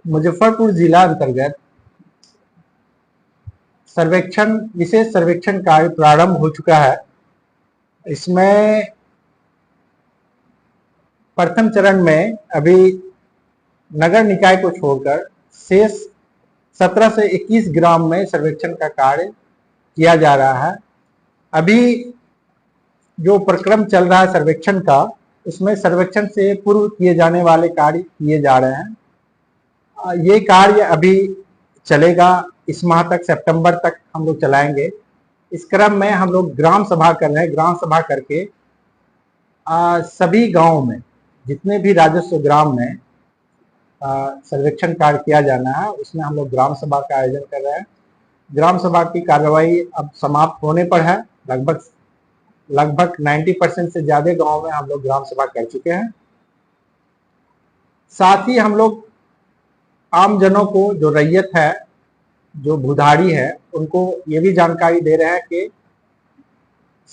मुजफ्फरपुर जिला अंतर्गत विशेष सर्वेक्षण कार्य प्रारंभ हो चुका है। इसमें प्रथम चरण में अभी नगर निकाय को छोड़कर शेष 17 से 21 ग्राम में सर्वेक्षण का कार्य किया जा रहा है। अभी जो प्रक्रम चल रहा है सर्वेक्षण का, उसमें सर्वेक्षण से पूर्व किए जाने वाले कार्य किए जा रहे हैं। ये कार्य अभी चलेगा, इस माह तक, सितंबर तक हम लोग चलाएंगे। इस क्रम में हम लोग ग्राम सभा कर रहे हैं। ग्राम सभा करके सभी गांवों में जितने भी राजस्व ग्राम में सर्वेक्षण कार्य किया जाना है, उसमें हम लोग ग्राम सभा का आयोजन कर रहे हैं। ग्राम सभा की कार्यवाही अब समाप्त होने पर है। लगभग 90% से ज्यादा गांव में हम लोग ग्राम सभा कर चुके हैं। साथ ही हम लोग आम जनों को, जो रैयत है, जो भूधारी है, उनको ये भी जानकारी दे रहे हैं कि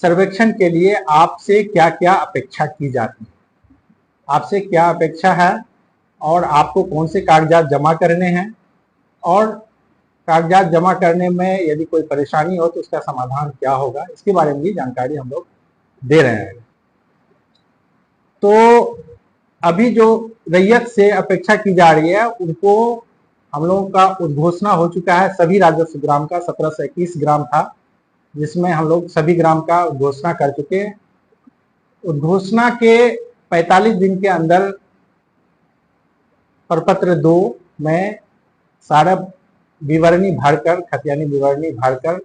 सर्वेक्षण के लिए आपसे क्या क्या अपेक्षा की जाती है, आपसे क्या अपेक्षा है और आपको कौन से कागजात जमा करने हैं, और कागजात जमा करने में यदि कोई परेशानी हो तो उसका समाधान क्या होगा, इसके बारे में भी जानकारी हम लोग दे रहे हैं। तो अभी जो रैयत से अपेक्षा की जा रही है, उनको हम लोगों का उद्घोषणा हो चुका है। सभी राजस्व ग्राम का 17 से 21 ग्राम था, जिसमें हम लोग सभी ग्राम का उद्घोषणा कर चुके हैं। उद्घोषणा के 45 दिन के अंदर प्रपत्र 2 में सारा विवरणी भरकर, खतियानी विवरणी भरकर,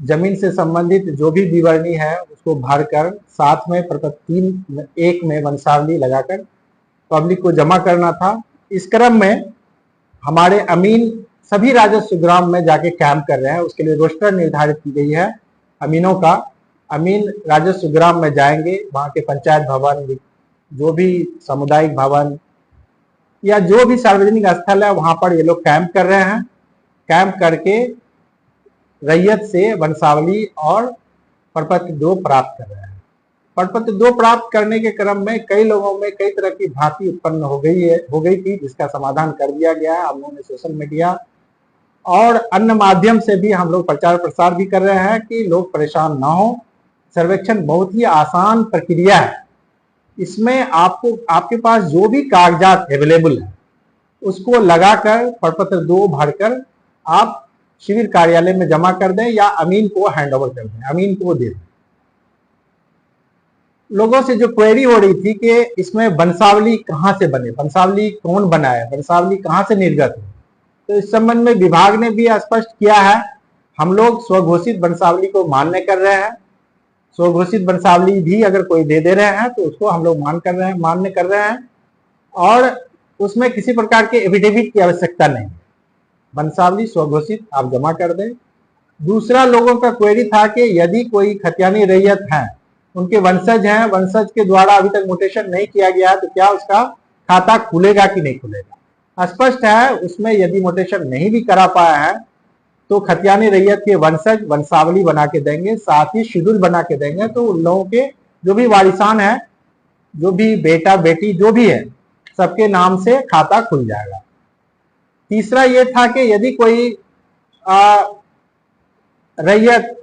जमीन से संबंधित जो भी विवरणी है उसको भरकर, साथ में प्रपत्र 3(1) में वंशावली लगाकर पब्लिक को जमा करना था। इस क्रम में हमारे अमीन सभी राजस्व ग्राम में जाके कैंप कर रहे हैं। उसके लिए रोस्टर निर्धारित की गई है अमीनों का। अमीन राजस्व ग्राम में जाएंगे, वहां के पंचायत भवन, जो भी सामुदायिक भवन या जो भी सार्वजनिक स्थल है, वहां पर ये लोग कैंप कर रहे हैं। कैंप करके रैयत से वंशावली और प्रपत्र 2 प्राप्त कर रहे हैं। प्रपत्र 2 प्राप्त करने के क्रम में कई लोगों में कई तरह की भ्रांति उत्पन्न हो गई थी, जिसका समाधान कर दिया गया है। हम लोगों ने सोशल मीडिया और अन्य माध्यम से भी हम लोग प्रचार प्रसार भी कर रहे हैं कि लोग परेशान ना हो। सर्वेक्षण बहुत ही आसान प्रक्रिया है। इसमें आपके पास जो भी कागजात अवेलेबल है, उसको लगाकर प्रपत्र 2 भरकर आप शिविर कार्यालय में जमा कर दें या अमीन को हैंड ओवर कर दें, अमीन को दे दें। लोगों से जो क्वेरी हो रही थी कि इसमें वंशावली कहां से बने, वंशावली कौन बनाए, वंशावली कहां से निर्गत है, तो इस संबंध में विभाग ने भी स्पष्ट किया है। हम लोग स्वघोषित वंशावली को मान्य कर रहे हैं। स्वघोषित वंशावली भी अगर कोई दे रहे हैं तो उसको हम लोग मान्य कर रहे हैं, और उसमें किसी प्रकार के एफिडेविट की आवश्यकता नहीं। वंशावली स्वघोषित आप जमा कर दें। दूसरा, लोगों का क्वेरी था कि यदि कोई खतियानी रैयत है, उनके वंशज हैं, वंशज के द्वारा अभी तक म्यूटेशन नहीं किया गया है, तो क्या उसका खाता खुलेगा कि नहीं खुलेगा। स्पष्ट है, उसमें यदि म्यूटेशन नहीं भी करा पाया है तो खतियानी रैयत के वंशज वंशावली बना के देंगे, साथ ही शेड्यूल बना के देंगे। तो उन लोगों के जो भी वारिसान है, जो भी बेटा बेटी जो भी है, सबके नाम से खाता खुल जाएगा। तीसरा ये था कि यदि कोई रैयत,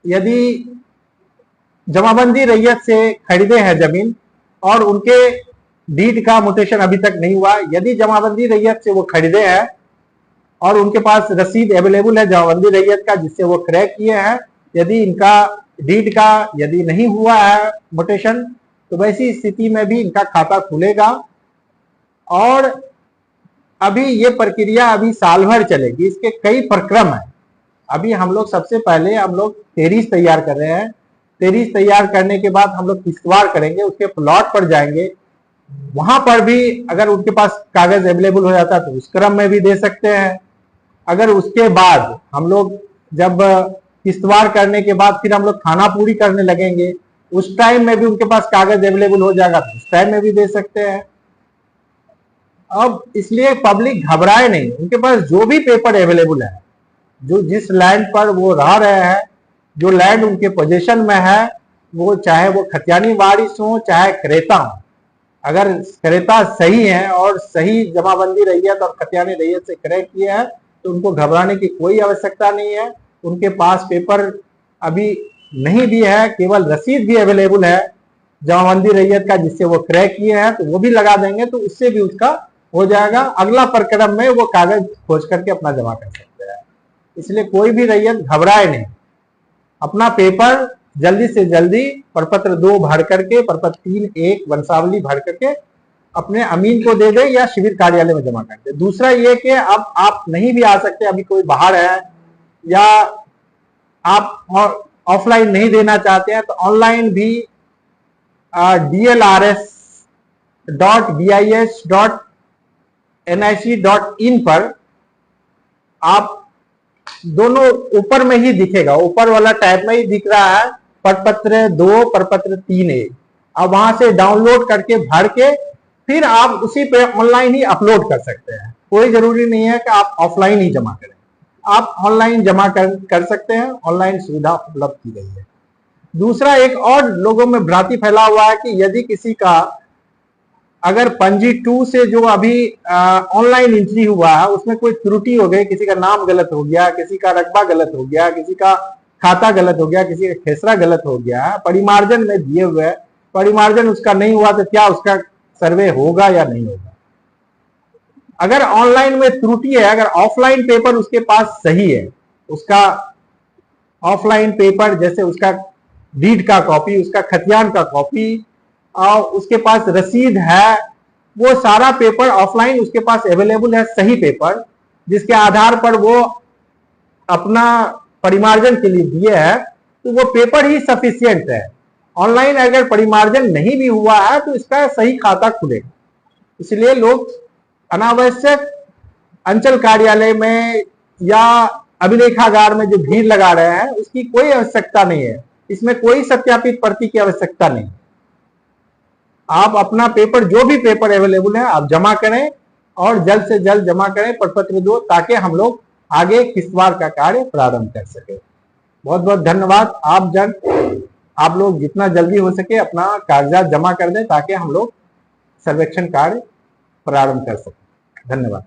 यदि जमाबंदी रैयत से खरीदे हैं जमीन और उनके डीड का म्यूटेशन अभी तक नहीं हुआ, यदि जमाबंदी रैयत से वो खरीदे हैं और उनके पास रसीद अवेलेबल है जमाबंदी रैयत का जिससे वो क्रय किए हैं, यदि इनका डीड का यदि नहीं हुआ है म्यूटेशन, तो वैसी स्थिति में भी इनका खाता खुलेगा। और अभी ये प्रक्रिया अभी साल भर चलेगी। इसके कई प्रक्रम है। अभी हम लोग सबसे पहले हम लोग 13 तैयार कर रहे हैं। 13 तैयार करने के बाद हम लोग किस्तवार करेंगे, उसके प्लॉट पर जाएंगे। वहां पर भी अगर उनके पास कागज अवेलेबल हो जाता है तो उस क्रम में भी दे सकते हैं। अगर उसके बाद हम लोग जब किस्तवार करने के बाद फिर हम लोग खाना पूरी करने लगेंगे, उस टाइम में भी उनके पास कागज अवेलेबल हो जाएगा तो उस टाइम में भी दे सकते हैं। अब इसलिए पब्लिक घबराए नहीं, उनके पास जो भी पेपर अवेलेबल है, जो जिस लैंड पर वो रह रहे हैं, जो लैंड उनके पोजीशन में है, वो चाहे वो खतियानी वारिस हो चाहे क्रेता हो, अगर क्रेता सही है और सही जमाबंदी रैयत और खतियानी रैयत से क्रय किए हैं तो उनको घबराने की कोई आवश्यकता नहीं है। उनके पास पेपर अभी नहीं भी है, केवल रसीद भी अवेलेबल है जमाबंदी रैयत का जिससे वो क्रय किए हैं, तो वो भी लगा देंगे तो उससे भी उसका हो जाएगा। अगला प्रक्रम में वो कागज खोज करके अपना जमा कर सकते हैं। इसलिए कोई भी रैयत घबराए नहीं, अपना पेपर जल्दी से जल्दी प्रपत्र 2 भर करके, प्रपत्र 3(1) वंशावली भर करके अपने अमीन को दे दे या शिविर कार्यालय में जमा कर दे। दूसरा ये कि अब आप नहीं भी आ सकते, अभी कोई बाहर है या आप ऑफलाइन नहीं देना चाहते हैं तो ऑनलाइन भी dlrs.bis.nic.in पर आप दोनों ऊपर में ही दिखेगा, ऊपर वाला टैब में ही दिख रहा है प्रपत्र 2 प्रपत्र 3(1). अब वहां से डाउनलोड करके भर के फिर आप उसी पे ऑनलाइन ही अपलोड कर सकते हैं। कोई जरूरी नहीं है कि आप ऑफलाइन ही जमा करें, आप ऑनलाइन जमा कर सकते हैं। ऑनलाइन सुविधा उपलब्ध की गई है। दूसरा, एक और लोगों में भ्रांति फैला हुआ है कि यदि किसी का अगर पंजी 2 से जो अभी ऑनलाइन एंट्री हुआ है उसमें कोई त्रुटि हो गई, किसी का नाम गलत हो गया, किसी का रकबा गलत हो गया, किसी का खाता गलत हो गया, किसी का खेसरा गलत हो गया, परिमार्जन में दिए हुए परिमार्जन उसका नहीं हुआ तो क्या उसका सर्वे होगा या नहीं होगा? अगर ऑनलाइन में त्रुटि है, अगर ऑफलाइन पेपर उसके पास सही है, उसका ऑफलाइन पेपर जैसे उसका डीड का कॉपी, उसका खतियान का कॉपी और उसके पास रसीद है, वो सारा पेपर ऑफलाइन उसके पास अवेलेबल है, सही पेपर जिसके आधार पर वो अपना परिमार्जन के लिए दिए है, तो वो पेपर ही सफिशियंट है। ऑनलाइन अगर परिमार्जन नहीं भी हुआ है तो इसका सही खाता खुलेगा। इसलिए लोग अनावश्यक अंचल कार्यालय में या अभिलेखागार में जो भीड़ लगा रहे हैं उसकी कोई आवश्यकता नहीं है। इसमें कोई सत्यापित प्रति की आवश्यकता नहीं। आप अपना पेपर, जो भी पेपर अवेलेबल है, आप जमा करें और जल्द से जल्द जमा करें प्रपत्र 2, ताकि हम लोग आगे किस्तवार का कार्य प्रारंभ कर सके। बहुत बहुत धन्यवाद। आप लोग जितना जल्दी हो सके अपना कागजात जमा कर दें ताकि हम लोग सर्वेक्षण कार्य प्रारंभ कर सकें। धन्यवाद।